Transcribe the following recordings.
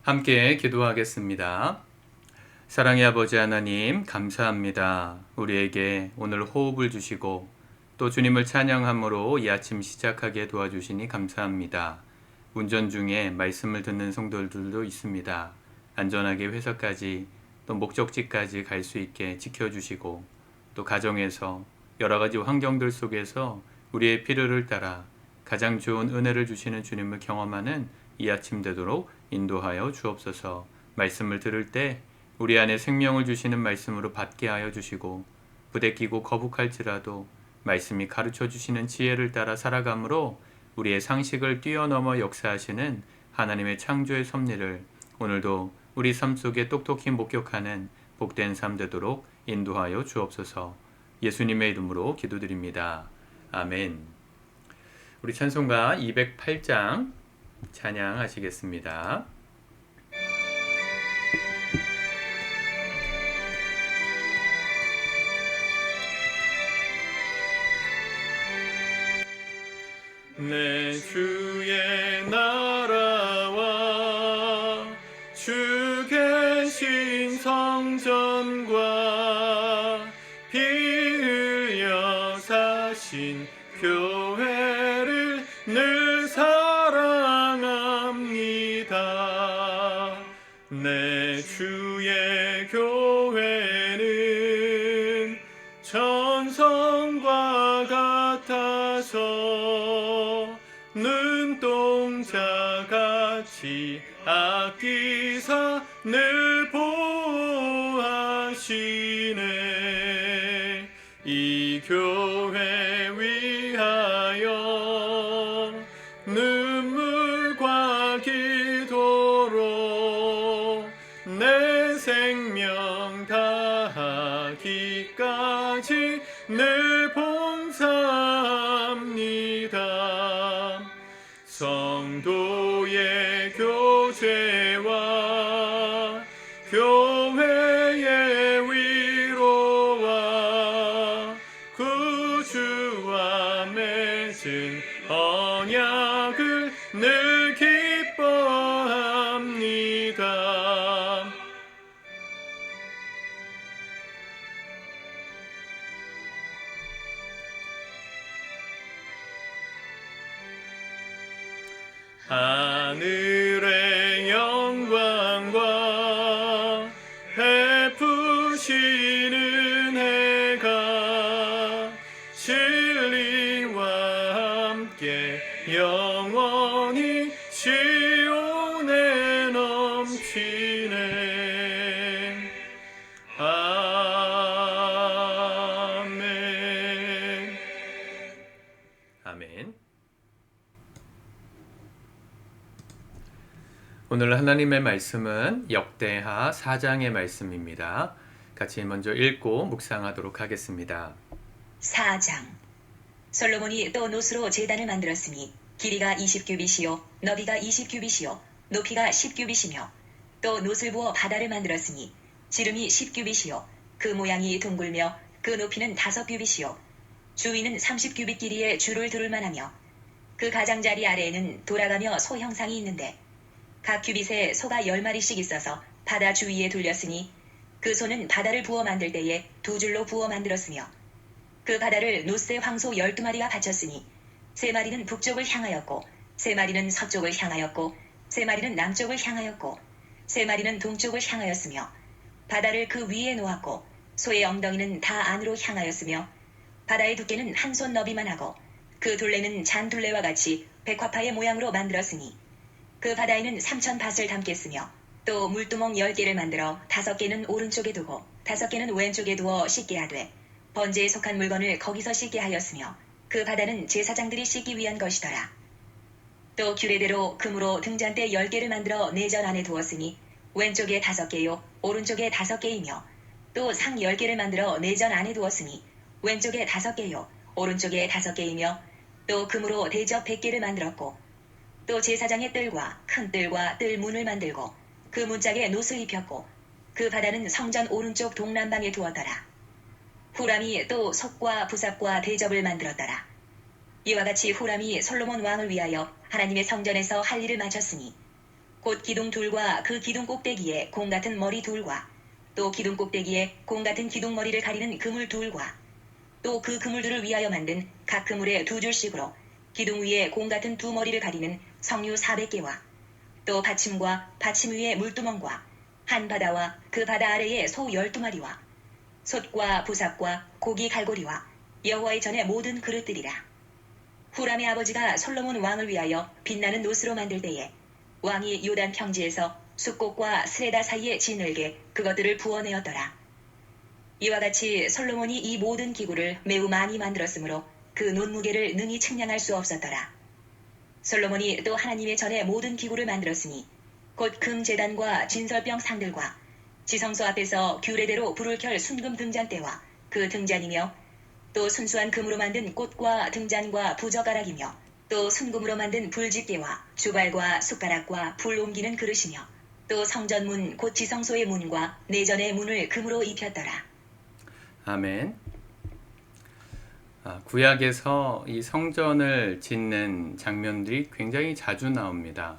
함께 기도하겠습니다. 사랑의 아버지 하나님, 감사합니다. 우리에게 오늘 호흡을 주시고 또 주님을 찬양함으로 이 아침 시작하게 도와주시니 감사합니다. 운전 중에 말씀을 듣는 성도들도 있습니다. 안전하게 회사까지 또 목적지까지 갈 수 있게 지켜주시고 또 가정에서 여러 가지 환경들 속에서 우리의 필요를 따라 가장 좋은 은혜를 주시는 주님을 경험하는 이 아침 되도록 인도하여 주옵소서. 말씀을 들을 때 우리 안에 생명을 주시는 말씀으로 받게 하여 주시고 부대끼고 거북할지라도 말씀이 가르쳐 주시는 지혜를 따라 살아감으로 우리의 상식을 뛰어넘어 역사하시는 하나님의 창조의 섭리를 오늘도 우리 삶 속에 똑똑히 목격하는 복된 삶 되도록 인도하여 주옵소서. 예수님의 이름으로 기도드립니다. 아멘. 우리 찬송가 208장 찬양하시겠습니다. 내 주의 나라와 주 계신 성전과 피 흘려 사신 교회를 늘 사랑합니다. 내 주의 교회는 천성과 같아서 눈동자같이 아끼사 늘 보호하시네. 이 교회 위하여 눈물과 기도로 내 생명 다하기까지 늘 봉사합니다. 성도의 교제와 교회의 위로와 구주와 맺은 언약을 늘 기뻐합니다. 하늘의 영광과 베푸시는 해가 진리와 함께 영원히 시온에 넘치네. 아멘. 아멘. 오늘 하나님의 말씀은 역대하 4장의 말씀입니다. 같이 먼저 읽고 묵상하도록 하겠습니다. 4장. 솔로몬이 또 노스로 제단을 만들었으니 길이가 20규빗이요 너비가 20규빗이요 높이가 10규빗이며 또 노스를 부어 바다를 만들었으니 지름이 10규빗이요 그 모양이 둥글며 그 높이는 5규빗이요 주위는 30규빗 길이의 줄을 두를 만하며 그 가장자리 아래에는 돌아가며 소 형상이 있는데 각 규빗에 소가 10마리씩 있어서 바다 주위에 둘렸으니 그 소는 바다를 부어 만들 때에 2줄로 부어 만들었으며 그 바다를 노스의 황소 12마리가 바쳤으니 3마리는 북쪽을 향하였고 3마리는 서쪽을 향하였고 3마리는 남쪽을 향하였고 3마리는 동쪽을 향하였으며 바다를 그 위에 놓았고 소의 엉덩이는 다 안으로 향하였으며 바다의 두께는 한 손 너비만 하고 그 둘레는 잔둘레와 같이 백화파의 모양으로 만들었으니 그 바다에는 3,000밭을 담겠으며 또 물두멍 10개를 만들어 5개는 오른쪽에 두고 5개는 왼쪽에 두어 씻게 하되 번제에 속한 물건을 거기서 씻게 하였으며 그 바다는 제사장들이 씻기 위한 것이더라. 또 규례대로 금으로 등잔대 10개를 만들어 내전 안에 두었으니 왼쪽에 5개요 오른쪽에 5개이며 또 상 10개를 만들어 내전 안에 두었으니 왼쪽에 5개요 오른쪽에 5개이며 또 금으로 대접 100개를 만들었고 또 제사장의 뜰과 큰 뜰과 뜰 문을 만들고 그 문짝에 노스를 입혔고 그 바다는 성전 오른쪽 동남방에 두었더라. 후람이 또 석과 부삽과 대접을 만들었더라. 이와 같이 후람이 솔로몬 왕을 위하여 하나님의 성전에서 할 일을 마쳤으니 곧 기둥 둘과 그 기둥 꼭대기에 공 같은 머리 둘과 또 기둥 꼭대기에 공 같은 기둥 머리를 가리는 그물 둘과 또 그 그물들을 위하여 만든 각 그물에 두 줄씩으로 기둥 위에 공 같은 두 머리를 가리는 성류 400개와 또 받침과 받침 위에 물두멍과 한 바다와 그 바다 아래에 소 12마리와 솥과 부삽과 고기 갈고리와 여호와의 전의 모든 그릇들이라. 후람의 아버지가 솔로몬 왕을 위하여 빛나는 노스로 만들 때에 왕이 요단 평지에서 숫꽃과 스레다 사이에 지늘게 그것들을 부어내었더라. 이와 같이 솔로몬이 이 모든 기구를 매우 많이 만들었으므로 그 논무게를 능히 측량할 수 없었더라. 솔로몬이 또 하나님의 전에 모든 기구를 만들었으니 곧 금제단과 진설병 상들과 지성소 앞에서 규례대로 불을 켤 순금 등잔대와 그 등잔이며 또 순수한 금으로 만든 꽃과 등잔과 부젓가락이며 또 순금으로 만든 불집게와 주발과 숟가락과 불 옮기는 그릇이며 또 성전문 곧 지성소의 문과 내전의 문을 금으로 입혔더라. 아멘. 구약에서 이 성전을 짓는 장면들이 굉장히 자주 나옵니다.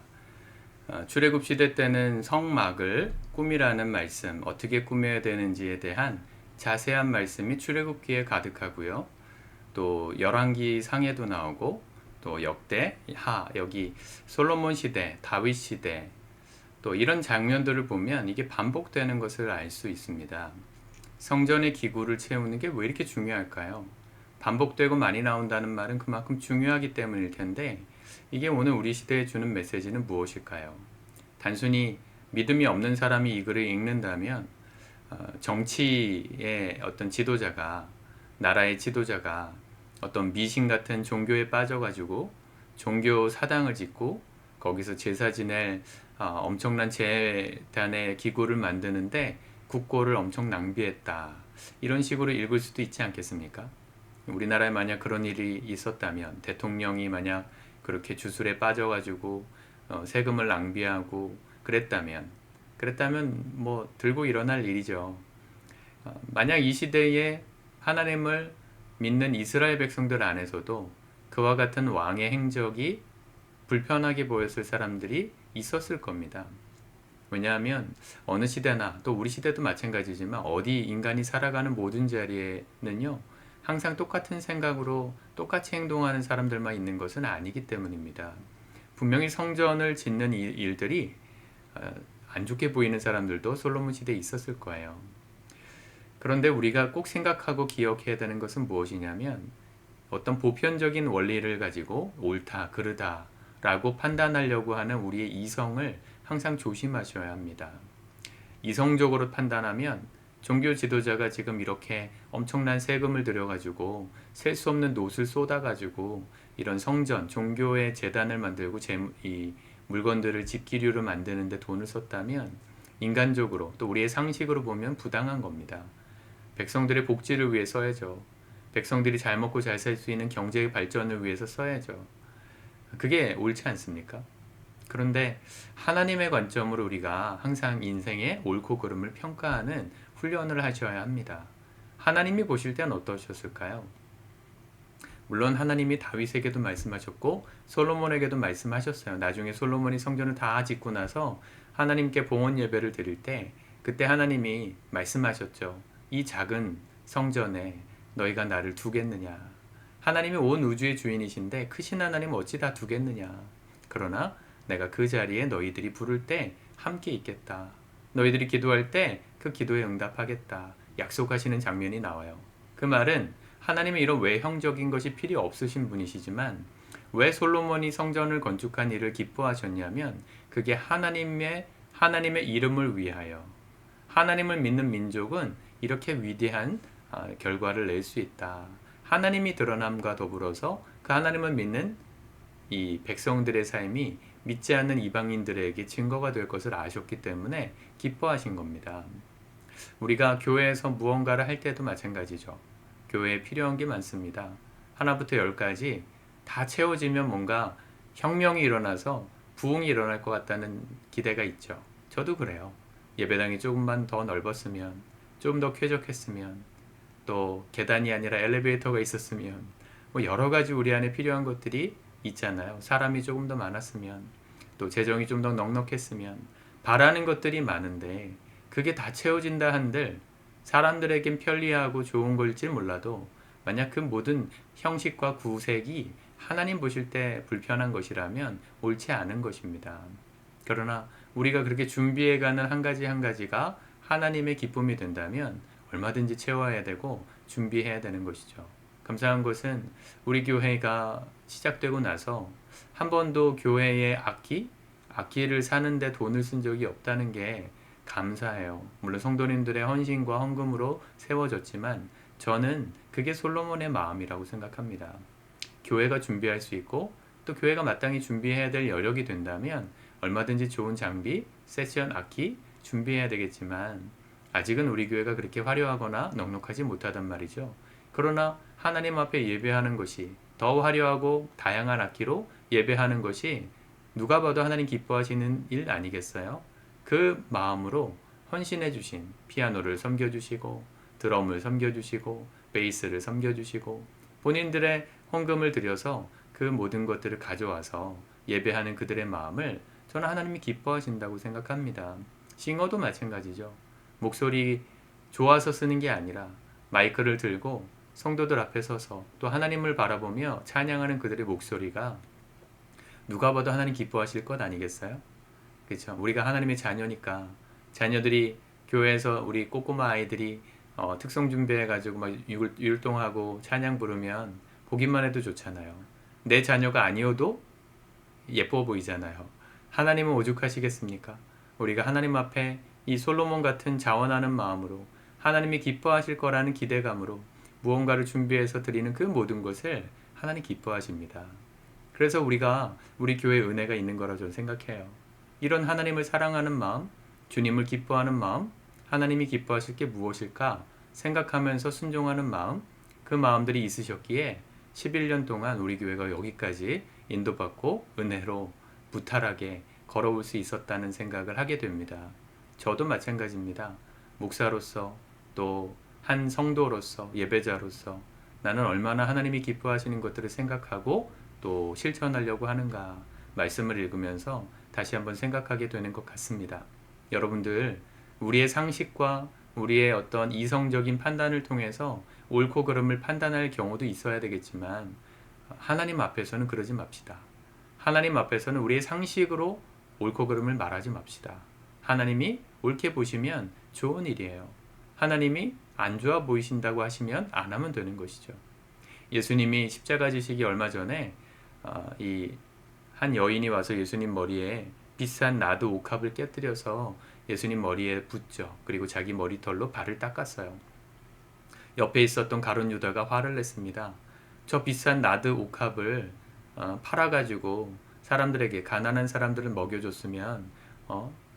출애굽 시대 때는 성막을 꾸미라는 말씀, 어떻게 꾸며야 되는지에 대한 자세한 말씀이 출애굽기에 가득하고요. 또 열왕기 상에도 나오고 또 역대, 여기 솔로몬 시대, 다윗 시대 또 이런 장면들을 보면 이게 반복되는 것을 알 수 있습니다. 성전의 기구를 채우는 게 왜 이렇게 중요할까요? 반복되고 많이 나온다는 말은 그만큼 중요하기 때문일 텐데 이게 오늘 우리 시대에 주는 메시지는 무엇일까요? 단순히 믿음이 없는 사람이 이 글을 읽는다면 정치의 어떤 지도자가, 나라의 지도자가 어떤 미신 같은 종교에 빠져가지고 종교 사당을 짓고 거기서 제사 지낼 엄청난 재단의 기구를 만드는데 국고를 엄청 낭비했다. 이런 식으로 읽을 수도 있지 않겠습니까? 우리나라에 만약 그런 일이 있었다면, 대통령이 만약 그렇게 주술에 빠져가지고 세금을 낭비하고 그랬다면 뭐 들고 일어날 일이죠. 만약 이 시대에 하나님을 믿는 이스라엘 백성들 안에서도 그와 같은 왕의 행적이 불편하게 보였을 사람들이 있었을 겁니다. 왜냐하면 어느 시대나 또 우리 시대도 마찬가지지만 어디 인간이 살아가는 모든 자리에는요 항상 똑같은 생각으로 똑같이 행동하는 사람들만 있는 것은 아니기 때문입니다. 분명히 성전을 짓는 일들이 안 좋게 보이는 사람들도 솔로몬 시대에 있었을 거예요. 그런데 우리가 꼭 생각하고 기억해야 되는 것은 무엇이냐면 어떤 보편적인 원리를 가지고 옳다, 그르다 라고 판단하려고 하는 우리의 이성을 항상 조심하셔야 합니다. 이성적으로 판단하면 종교 지도자가 지금 이렇게 엄청난 세금을 들여가지고 셀 수 없는 놋을 쏟아가지고 이런 성전, 종교의 재단을 만들고 이 물건들을 집기류로 만드는데 돈을 썼다면 인간적으로 또 우리의 상식으로 보면 부당한 겁니다. 백성들의 복지를 위해 써야죠. 백성들이 잘 먹고 잘 살 수 있는 경제 발전을 위해서 써야죠. 그게 옳지 않습니까? 그런데 하나님의 관점으로 우리가 항상 인생의 옳고 그름을 평가하는 훈련을 하셔야 합니다. 하나님이 보실 땐 어떠셨을까요? 물론 하나님이 다윗에게도 말씀하셨고 솔로몬에게도 말씀하셨어요. 나중에 솔로몬이 성전을 다 짓고 나서 하나님께 봉헌 예배를 드릴 때 그때 하나님이 말씀하셨죠. 이 작은 성전에 너희가 나를 두겠느냐. 하나님이 온 우주의 주인이신데 크신 하나님 어찌 다 두겠느냐. 그러나 내가 그 자리에 너희들이 부를 때 함께 있겠다. 너희들이 기도할 때 그 기도에 응답하겠다. 약속하시는 장면이 나와요. 그 말은 하나님의 이런 외형적인 것이 필요 없으신 분이시지만 왜 솔로몬이 성전을 건축한 일을 기뻐하셨냐면 그게 하나님의 이름을 위하여 하나님을 믿는 민족은 이렇게 위대한 결과를 낼 수 있다. 하나님이 드러남과 더불어서 그 하나님을 믿는 이 백성들의 삶이 믿지 않는 이방인들에게 증거가 될 것을 아셨기 때문에 기뻐하신 겁니다. 우리가 교회에서 무언가를 할 때도 마찬가지죠. 교회에 필요한 게 많습니다. 하나부터 열까지 다 채워지면 뭔가 혁명이 일어나서 부흥이 일어날 것 같다는 기대가 있죠. 저도 그래요. 예배당이 조금만 더 넓었으면, 좀 더 쾌적했으면, 또 계단이 아니라 엘리베이터가 있었으면, 뭐 여러 가지 우리 안에 필요한 것들이 있잖아요. 사람이 조금 더 많았으면. 또 재정이 좀 더 넉넉했으면 바라는 것들이 많은데 그게 다 채워진다 한들 사람들에겐 편리하고 좋은 걸지 몰라도 만약 그 모든 형식과 구색이 하나님 보실 때 불편한 것이라면 옳지 않은 것입니다. 그러나 우리가 그렇게 준비해가는 한 가지 한 가지가 하나님의 기쁨이 된다면 얼마든지 채워야 되고 준비해야 되는 것이죠. 감사한 것은 우리 교회가 시작되고 나서 한 번도 교회의 악기를 사는데 돈을 쓴 적이 없다는 게 감사해요. 물론 성도님들의 헌신과 헌금으로 세워졌지만 저는 그게 솔로몬의 마음이라고 생각합니다. 교회가 준비할 수 있고 또 교회가 마땅히 준비해야 될 여력이 된다면 얼마든지 좋은 장비, 세션 악기 준비해야 되겠지만 아직은 우리 교회가 그렇게 화려하거나 넉넉하지 못하단 말이죠. 그러나 하나님 앞에 예배하는 것이 더 화려하고 다양한 악기로 예배하는 것이 누가 봐도 하나님 기뻐하시는 일 아니겠어요? 그 마음으로 헌신해 주신 피아노를 섬겨주시고 드럼을 섬겨주시고 베이스를 섬겨주시고 본인들의 헌금을 들여서 그 모든 것들을 가져와서 예배하는 그들의 마음을 저는 하나님이 기뻐하신다고 생각합니다. 싱어도 마찬가지죠. 목소리 좋아서 쓰는 게 아니라 마이크를 들고 성도들 앞에 서서 또 하나님을 바라보며 찬양하는 그들의 목소리가 누가 봐도 하나님 기뻐하실 것 아니겠어요? 그렇죠. 우리가 하나님의 자녀니까 자녀들이 교회에서 우리 꼬꼬마 아이들이 특성 준비해가지고 막 율동하고 찬양 부르면 보기만 해도 좋잖아요. 내 자녀가 아니어도 예뻐 보이잖아요. 하나님은 오죽하시겠습니까? 우리가 하나님 앞에 이 솔로몬 같은 자원하는 마음으로 하나님이 기뻐하실 거라는 기대감으로 무언가를 준비해서 드리는 그 모든 것을 하나님 기뻐하십니다. 그래서 우리가 우리 교회에 은혜가 있는 거라 저는 생각해요. 이런 하나님을 사랑하는 마음, 주님을 기뻐하는 마음, 하나님이 기뻐하실 게 무엇일까 생각하면서 순종하는 마음, 그 마음들이 있으셨기에 11년 동안 우리 교회가 여기까지 인도받고 은혜로 무탈하게 걸어올 수 있었다는 생각을 하게 됩니다. 저도 마찬가지입니다. 목사로서 또 한 성도로서 예배자로서 나는 얼마나 하나님이 기뻐하시는 것들을 생각하고 또 실천하려고 하는가 말씀을 읽으면서 다시 한번 생각하게 되는 것 같습니다. 여러분들 우리의 상식과 우리의 어떤 이성적인 판단을 통해서 옳고 그름을 판단할 경우도 있어야 되겠지만 하나님 앞에서는 그러지 맙시다. 하나님 앞에서는 우리의 상식으로 옳고 그름을 말하지 맙시다. 하나님이 옳게 보시면 좋은 일이에요. 하나님이 안 좋아 보이신다고 하시면 안 하면 되는 것이죠. 예수님이 십자가 지시기 얼마 전에 이 한 여인이 와서 예수님 머리에 비싼 나드 옥합을 깨뜨려서 예수님 머리에 붓죠. 그리고 자기 머리털로 발을 닦았어요. 옆에 있었던 가룟 유다가 화를 냈습니다. 저 비싼 나드 옥합을 팔아가지고 사람들에게 가난한 사람들을 먹여줬으면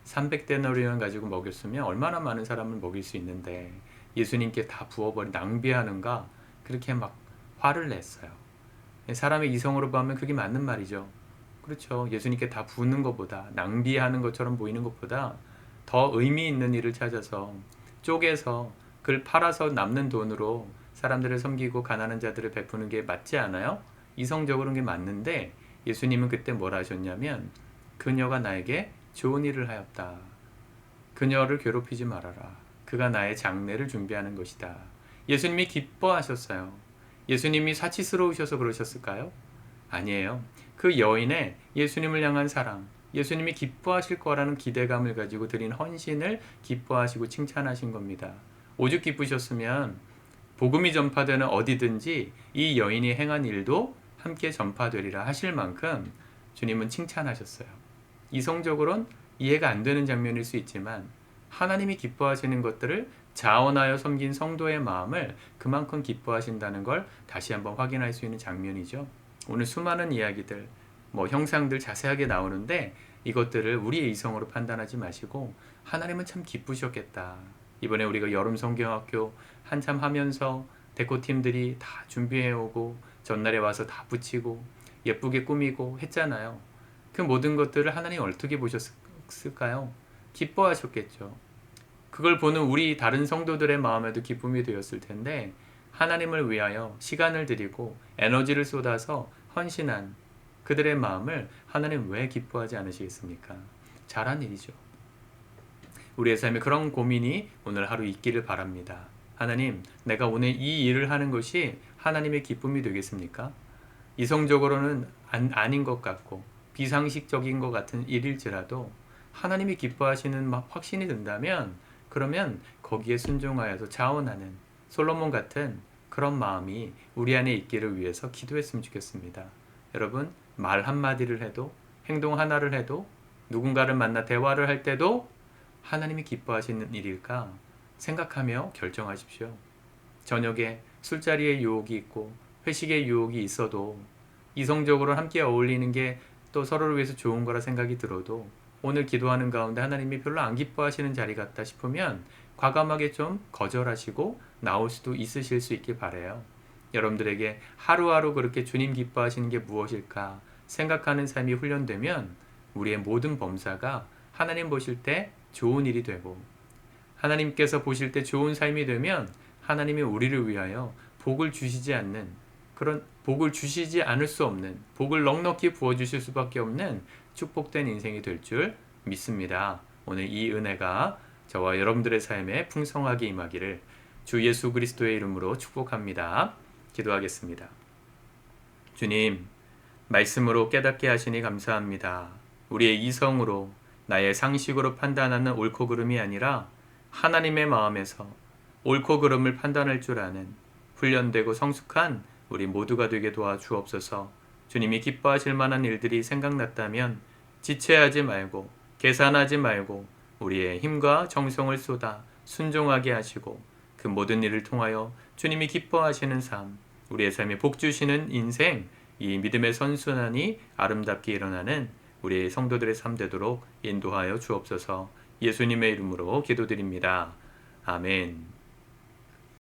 300데나리온 가지고 먹였으면 얼마나 많은 사람을 먹일 수 있는데 예수님께 다 부어버린 낭비하는가 그렇게 막 화를 냈어요. 사람의 이성으로 보면 그게 맞는 말이죠. 그렇죠. 예수님께 다 부는 것보다 낭비하는 것처럼 보이는 것보다 더 의미 있는 일을 찾아서 쪼개서 그걸 팔아서 남는 돈으로 사람들을 섬기고 가난한 자들을 베푸는 게 맞지 않아요? 이성적으로는 게 맞는데 예수님은 그때 뭘 하셨냐면 그녀가 나에게 좋은 일을 하였다. 그녀를 괴롭히지 말아라. 그가 나의 장례를 준비하는 것이다. 예수님이 기뻐하셨어요. 예수님이 사치스러우셔서 그러셨을까요? 아니에요. 그 여인의 예수님을 향한 사랑, 예수님이 기뻐하실 거라는 기대감을 가지고 드린 헌신을 기뻐하시고 칭찬하신 겁니다. 오죽 기쁘셨으면 복음이 전파되는 어디든지 이 여인이 행한 일도 함께 전파되리라 하실 만큼 주님은 칭찬하셨어요. 이성적으로는 이해가 안 되는 장면일 수 있지만 하나님이 기뻐하시는 것들을 자원하여 섬긴 성도의 마음을 그만큼 기뻐하신다는 걸 다시 한번 확인할 수 있는 장면이죠. 오늘 수많은 이야기들, 형상들 자세하게 나오는데 이것들을 우리의 이성으로 판단하지 마시고 하나님은 참 기쁘셨겠다. 이번에 우리가 여름 성경학교 한참 하면서 데코팀들이 다 준비해오고 전날에 와서 다 붙이고 예쁘게 꾸미고 했잖아요. 그 모든 것들을 하나님 어떻게 보셨을까요? 기뻐하셨겠죠. 그걸 보는 우리 다른 성도들의 마음에도 기쁨이 되었을 텐데 하나님을 위하여 시간을 드리고 에너지를 쏟아서 헌신한 그들의 마음을 하나님 왜 기뻐하지 않으시겠습니까? 잘한 일이죠. 우리의 삶에 그런 고민이 오늘 하루 있기를 바랍니다. 하나님, 내가 오늘 이 일을 하는 것이 하나님의 기쁨이 되겠습니까? 이성적으로는 아닌 것 같고 비상식적인 것 같은 일일지라도 하나님이 기뻐하시는 확신이 든다면 그러면 거기에 순종하여서 자원하는 솔로몬 같은 그런 마음이 우리 안에 있기를 위해서 기도했으면 좋겠습니다. 여러분, 말 한마디를 해도 행동 하나를 해도 누군가를 만나 대화를 할 때도 하나님이 기뻐하시는 일일까 생각하며 결정하십시오. 저녁에 술자리에 유혹이 있고 회식에 유혹이 있어도 이성적으로 함께 어울리는 게 또 서로를 위해서 좋은 거라 생각이 들어도 오늘 기도하는 가운데 하나님이 별로 안 기뻐하시는 자리 같다 싶으면 과감하게 좀 거절하시고 나올 수도 있으실 수 있길 바라요. 여러분들에게 하루하루 그렇게 주님 기뻐하시는 게 무엇일까 생각하는 삶이 훈련되면 우리의 모든 범사가 하나님 보실 때 좋은 일이 되고 하나님께서 보실 때 좋은 삶이 되면 하나님이 우리를 위하여 복을 주시지 않을 수 없는 복을 넉넉히 부어주실 수밖에 없는 축복된 인생이 될 줄 믿습니다. 오늘 이 은혜가 저와 여러분들의 삶에 풍성하게 임하기를 주 예수 그리스도의 이름으로 축복합니다. 기도하겠습니다. 주님, 말씀으로 깨닫게 하시니 감사합니다. 우리의 이성으로 나의 상식으로 판단하는 옳고 그름이 아니라 하나님의 마음에서 옳고 그름을 판단할 줄 아는 훈련되고 성숙한 우리 모두가 되게 도와주옵소서. 주님이 기뻐하실 만한 일들이 생각났다면 지체하지 말고 계산하지 말고 우리의 힘과 정성을 쏟아 순종하게 하시고 그 모든 일을 통하여 주님이 기뻐하시는 삶, 우리의 삶에 복 주시는 인생, 이 믿음의 선순환이 아름답게 일어나는 우리 성도들의 삶 되도록 인도하여 주옵소서. 예수님의 이름으로 기도드립니다. 아멘.